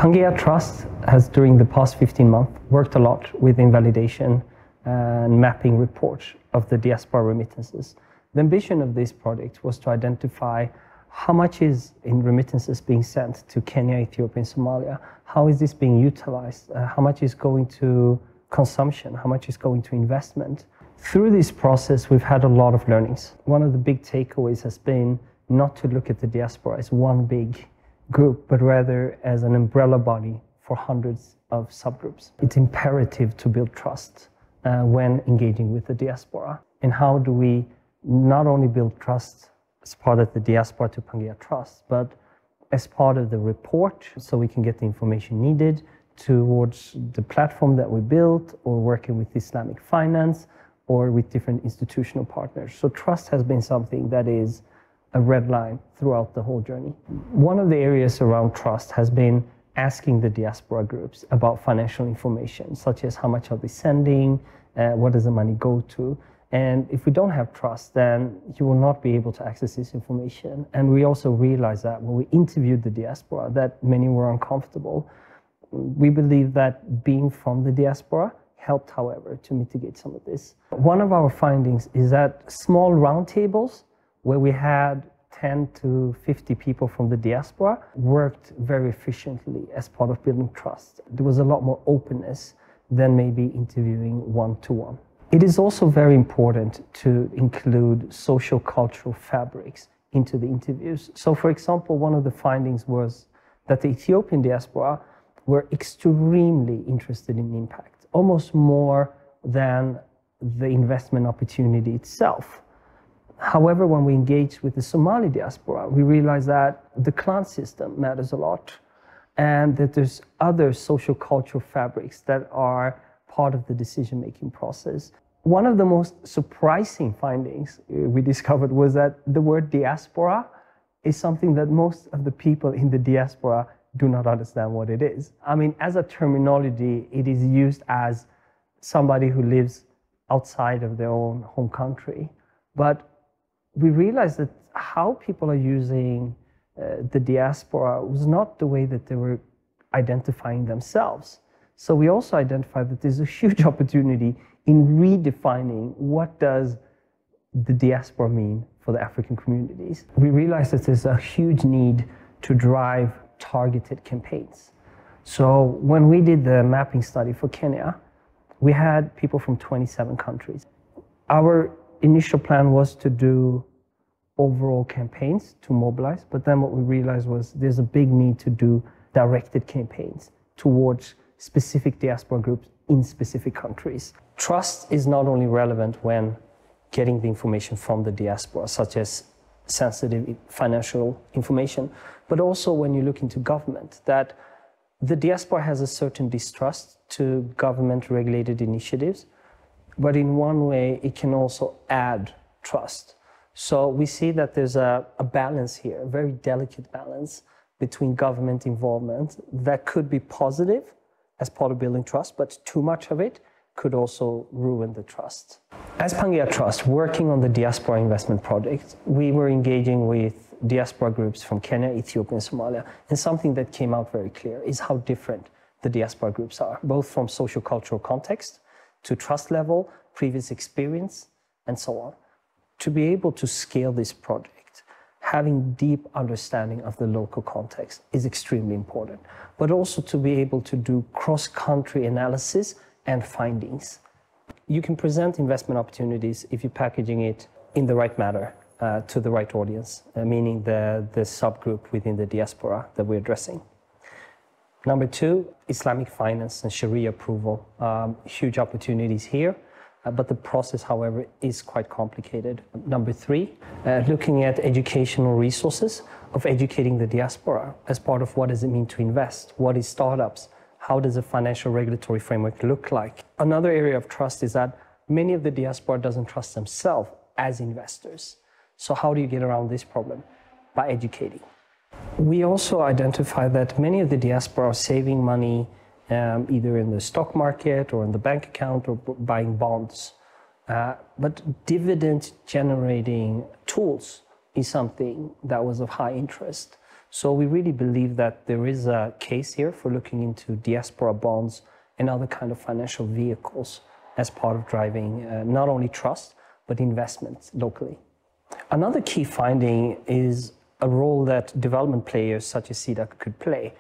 Pangea Trust has, during the past 15 months, worked a lot with invalidation and mapping reports of the diaspora remittances. The ambition of this project was to identify how much is in remittances being sent to Kenya, Ethiopia, and Somalia. How is this being utilized? How much is going to consumption? How much is going to investment? Through this process, we've had a lot of learnings. One of the big takeaways has been not to look at the diaspora as one big group, but rather as an umbrella body for hundreds of subgroups. It's imperative to build trust when engaging with the diaspora. And how do we not only build trust as part of the diaspora to Pangea Trust, but as part of the report, so we can get the information needed towards the platform that we built, or working with Islamic finance, or with different institutional partners. So trust has been something that is a red line throughout the whole journey. One of the areas around trust has been asking the diaspora groups about financial information, such as how much are they sending, what does the money go to? And if we don't have trust, then you will not be able to access this information. And we also realized that when we interviewed the diaspora, that many were uncomfortable. We believe that being from the diaspora helped, however, to mitigate some of this. One of our findings is that small roundtables where we had 10 to 50 people from the diaspora worked very efficiently as part of building trust. There was a lot more openness than maybe interviewing one-to-one. It is also very important to include social cultural fabrics into the interviews. So, for example, one of the findings was that the Ethiopian diaspora were extremely interested in impact, almost more than the investment opportunity itself. However, when we engage with the Somali diaspora, we realize that the clan system matters a lot, and that there's other social cultural fabrics that are part of the decision-making process. One of the most surprising findings we discovered was that the word diaspora is something that most of the people in the diaspora do not understand what it is. I mean, as a terminology, it is used as somebody who lives outside of their own home country. But we realized that how people are using the diaspora was not the way that they were identifying themselves. So we also identified that there's a huge opportunity in redefining what does the diaspora mean for the African communities. We realized that there's a huge need to drive targeted campaigns. So when we did the mapping study for Kenya, we had people from 27 countries. Our initial plan was to do overall campaigns to mobilize, but then what we realized was there's a big need to do directed campaigns towards specific diaspora groups in specific countries. Trust is not only relevant when getting the information from the diaspora, such as sensitive financial information, but also when you look into government, that the diaspora has a certain distrust to government-regulated initiatives, but in one way, it can also add trust. So we see that there's a balance here, a very delicate balance between government involvement that could be positive as part of building trust, but too much of it could also ruin the trust. As Pangea Trust, working on the diaspora investment project, we were engaging with diaspora groups from Kenya, Ethiopia, and Somalia. And something that came out very clear is how different the diaspora groups are, both from socio-cultural context to trust level, previous experience, and so on. To be able to scale this project, having deep understanding of the local context is extremely important, but also to be able to do cross-country analysis and findings. You can present investment opportunities if you're packaging it in the right manner to the right audience, meaning the subgroup within the diaspora that we're addressing. Number two, Islamic finance and Sharia approval. Huge opportunities here. But the process, however, is quite complicated. Number three, looking at educational resources of educating the diaspora as part of what does it mean to invest? What is startups? How does a financial regulatory framework look like? Another area of trust is that many of the diaspora doesn't trust themselves as investors. So how do you get around this problem? By educating. We also identify that many of the diaspora are saving money either in the stock market or in the bank account or buying bonds. But dividend generating tools is something that was of high interest. So we really believe that there is a case here for looking into diaspora bonds and other kind of financial vehicles as part of driving not only trust, but investments locally. Another key finding is a role that development players such as SIDA could play.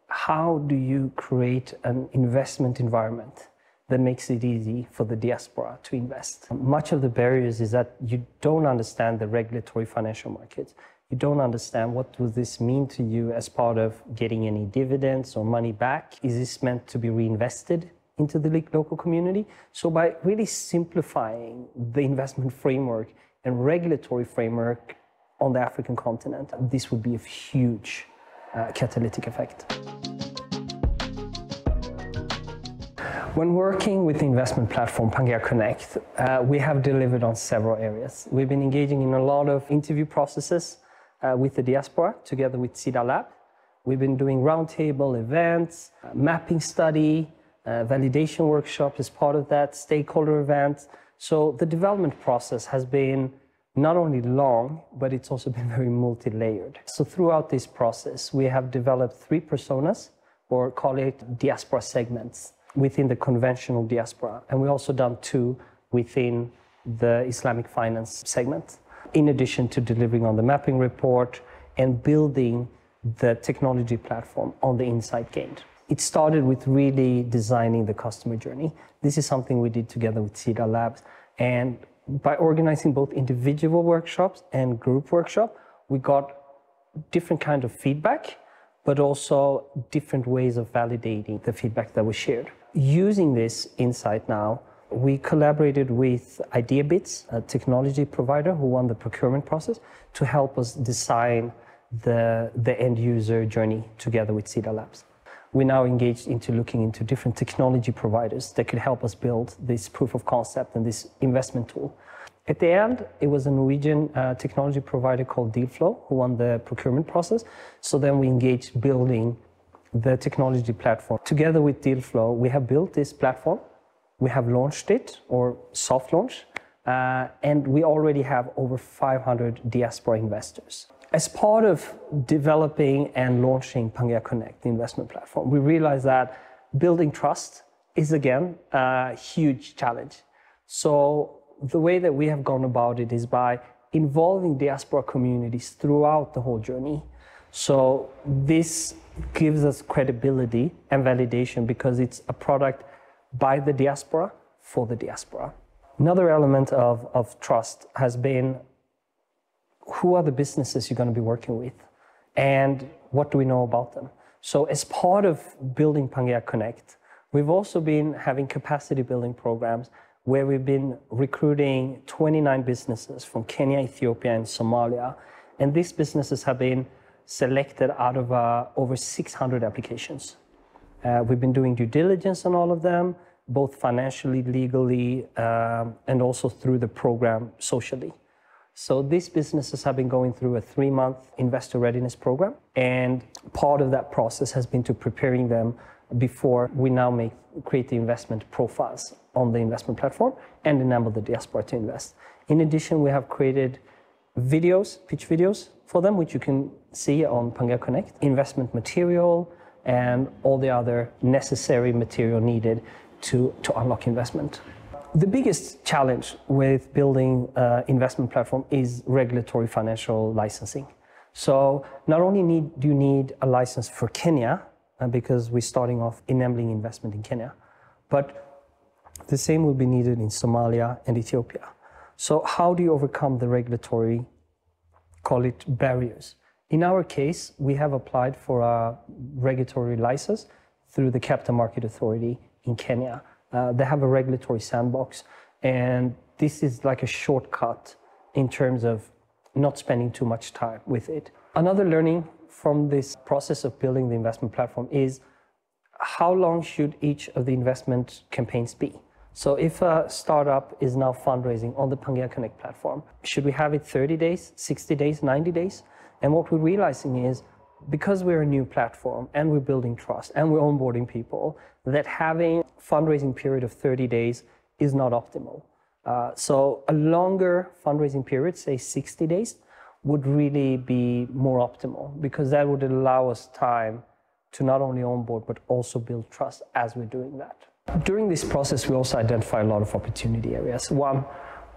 How do you create an investment environment that makes it easy for the diaspora to invest? Much of the barriers is that you don't understand the regulatory financial markets. You don't understand what does this mean to you as part of getting any dividends or money back. Is this meant to be reinvested into the local community? So by really simplifying the investment framework and regulatory framework on the African continent, this would be a huge catalytic effect. When working with the investment platform Pangea Connect, we have delivered on several areas. We've been engaging in a lot of interview processes with the diaspora together with SIDA Lab. We've been doing roundtable events, mapping study, validation workshops as part of that, stakeholder events. So the development process has been not only long, but it's also been very multi-layered. So throughout this process, we have developed 3 personas, or call it diaspora segments, within the conventional diaspora. And we also done 2 within the Islamic finance segment, in addition to delivering on the mapping report and building the technology platform on the insight gained. It started with really designing the customer journey. This is something we did together with SIDA Labs. And by organizing both individual workshops and group workshop, we got different kind of feedback, but also different ways of validating the feedback that was shared. Using this insight now, we collaborated with IdeaBits, a technology provider who won the procurement process, to help us design the end user journey together with SIDA Labs. We're now engaged into looking into different technology providers that could help us build this proof of concept and this investment tool. At the end, it was a Norwegian technology provider called Dealflow who won the procurement process. So then we engaged building the technology platform. Together with Dealflow, we have built this platform. We have launched it, or soft launch, and we already have over 500 diaspora investors. As part of developing and launching Pangea Connect, the investment platform, we realized that building trust is, again, a huge challenge. So the way that we have gone about it is by involving diaspora communities throughout the whole journey. So this gives us credibility and validation because it's a product by the diaspora for the diaspora. Another element of trust has been, who are the businesses you're going to be working with and what do we know about them? So as part of building Pangea Connect, we've also been having capacity building programs where we've been recruiting 29 businesses from Kenya, Ethiopia, and Somalia. And these businesses have been selected out of over 600 applications. We've been doing due diligence on all of them, both financially, legally, and also through the program socially. So these businesses have been going through a 3-month investor readiness program. And part of that process has been to preparing them before we now create the investment profiles on the investment platform and enable the diaspora to invest. In addition, we have created videos, pitch videos for them, which you can see on Pangea Connect, investment material, and all the other necessary material needed to unlock investment. The biggest challenge with building an investment platform is regulatory financial licensing. So not only do you need a license for Kenya, because we're starting off enabling investment in Kenya, but the same will be needed in Somalia and Ethiopia. So how do you overcome the regulatory, call it barriers? In our case, we have applied for a regulatory license through the Capital Market Authority in Kenya. They have a regulatory sandbox, and this is like a shortcut in terms of not spending too much time with it. Another learning from this process of building the investment platform is how long should each of the investment campaigns be? So if a startup is now fundraising on the Pangea Connect platform, should we have it 30 days, 60 days, 90 days? And what we're realizing is, because we're a new platform and we're building trust and we're onboarding people, that having a fundraising period of 30 days is not optimal. So a longer fundraising period, say 60 days, would really be more optimal, because that would allow us time to not only onboard but also build trust as we're doing that. During this process, we also identify a lot of opportunity areas. One,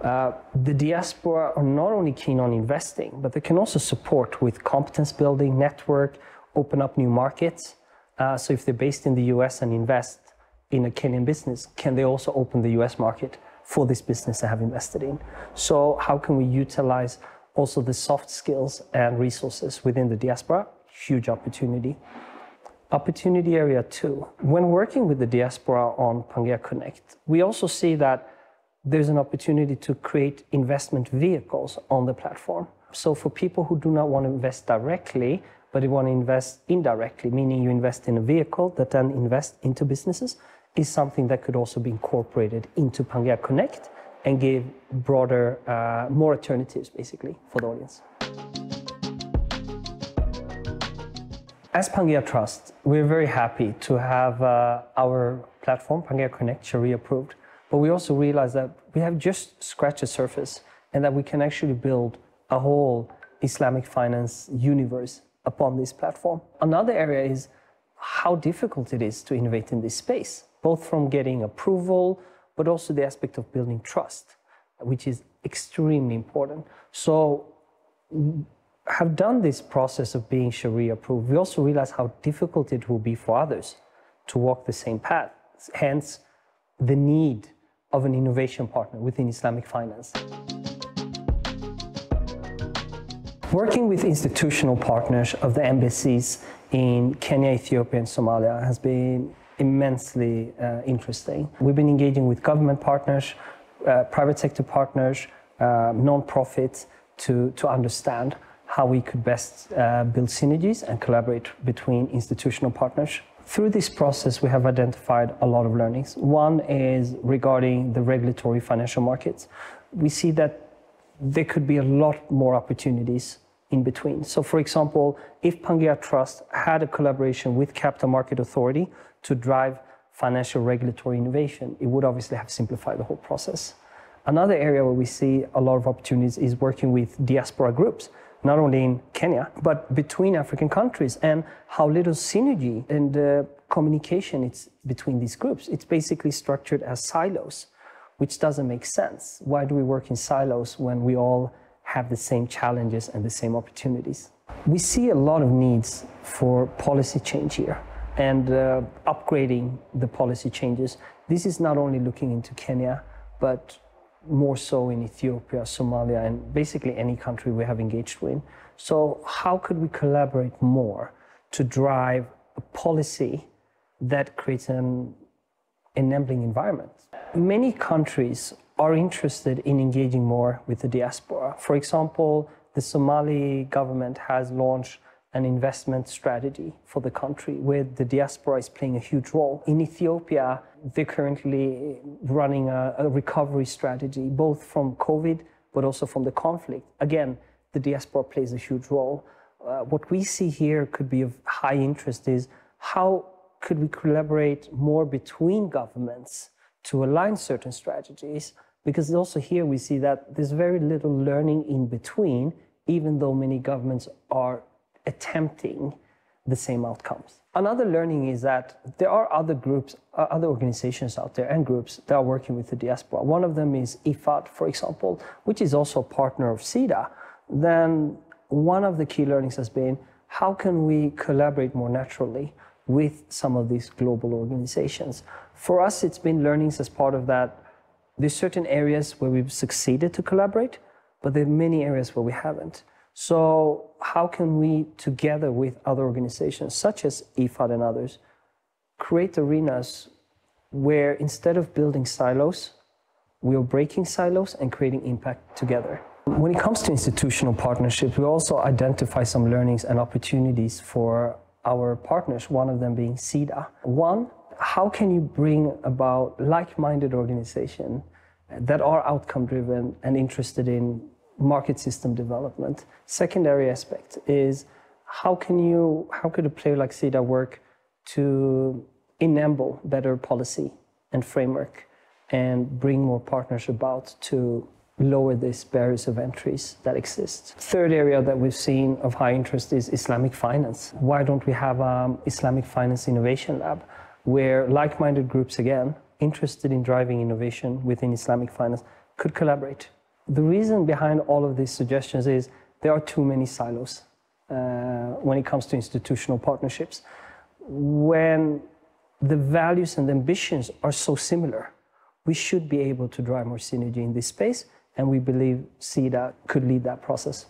the diaspora are not only keen on investing, but they can also support with competence building, network, open up new markets. So if they're based in the US and invest in a Kenyan business, can they also open the US market for this business they have invested in? So how can we utilize also the soft skills and resources within the diaspora? Huge opportunity. Opportunity area two, when working with the diaspora on Pangea Connect, we also see that there's an opportunity to create investment vehicles on the platform. So for people who do not want to invest directly, but they want to invest indirectly, meaning you invest in a vehicle that then invests into businesses, is something that could also be incorporated into Pangea Connect and give broader, more alternatives basically for the audience. As Pangea Trust, we're very happy to have our platform, Pangea Connect, Sharia approved, but we also realize that we have just scratched the surface and that we can actually build a whole Islamic finance universe upon this platform. Another area is how difficult it is to innovate in this space, both from getting approval, but also the aspect of building trust, which is extremely important. So, have done this process of being Sharia approved, we also realize how difficult it will be for others to walk the same path. Hence, the need of an innovation partner within Islamic finance. Working with institutional partners of the embassies in Kenya, Ethiopia, and Somalia has been immensely interesting. We've been engaging with government partners, private sector partners, non-profits to understand how we could best build synergies and collaborate between institutional partners. Through this process, we have identified a lot of learnings. One is regarding the regulatory financial markets. We see that there could be a lot more opportunities in between. So for example, if Pangea Trust had a collaboration with Capital Market Authority to drive financial regulatory innovation, it would obviously have simplified the whole process. Another area where we see a lot of opportunities is working with diaspora groups, not only in Kenya, but between African countries, and how little synergy and communication it's between these groups. It's basically structured as silos, which doesn't make sense. Why do we work in silos when we all have the same challenges and the same opportunities? We see a lot of needs for policy change here and upgrading the policy changes. This is not only looking into Kenya, but more so in Ethiopia, Somalia, and basically any country we have engaged with. So how could we collaborate more to drive a policy that creates an enabling environment? Many countries are interested in engaging more with the diaspora. For example, the Somali government has launched an investment strategy for the country where the diaspora is playing a huge role. In Ethiopia, they're currently running a recovery strategy, both from COVID, but also from the conflict. Again, the diaspora plays a huge role. What we see here could be of high interest is how could we collaborate more between governments to align certain strategies? Because also here we see that there's very little learning in between, even though many governments are attempting the same outcomes. Another learning is that there are other groups, other organizations out there and groups that are working with the diaspora. One of them is IFAD, for example, which is also a partner of SIDA. Then one of the key learnings has been, how can we collaborate more naturally with some of these global organizations? For us, it's been learnings as part of that. There's certain areas where we've succeeded to collaborate, but there are many areas where we haven't. So how can we, together with other organizations such as IFAD and others, create arenas where instead of building silos, we are breaking silos and creating impact together? When it comes to institutional partnerships, we also identify some learnings and opportunities for our partners, one of them being SIDA. One, how can you bring about like-minded organizations that are outcome-driven and interested in market system development? Secondary aspect is how could a player like SIDA work to enable better policy and framework and bring more partners about to lower these barriers of entries that exist. Third area that we've seen of high interest is Islamic finance. Why don't we have an Islamic finance innovation lab where like-minded groups, again, interested in driving innovation within Islamic finance could collaborate? The reason behind all of these suggestions is there are too many silos when it comes to institutional partnerships. When the values and ambitions are so similar, we should be able to drive more synergy in this space, and we believe SIDA could lead that process.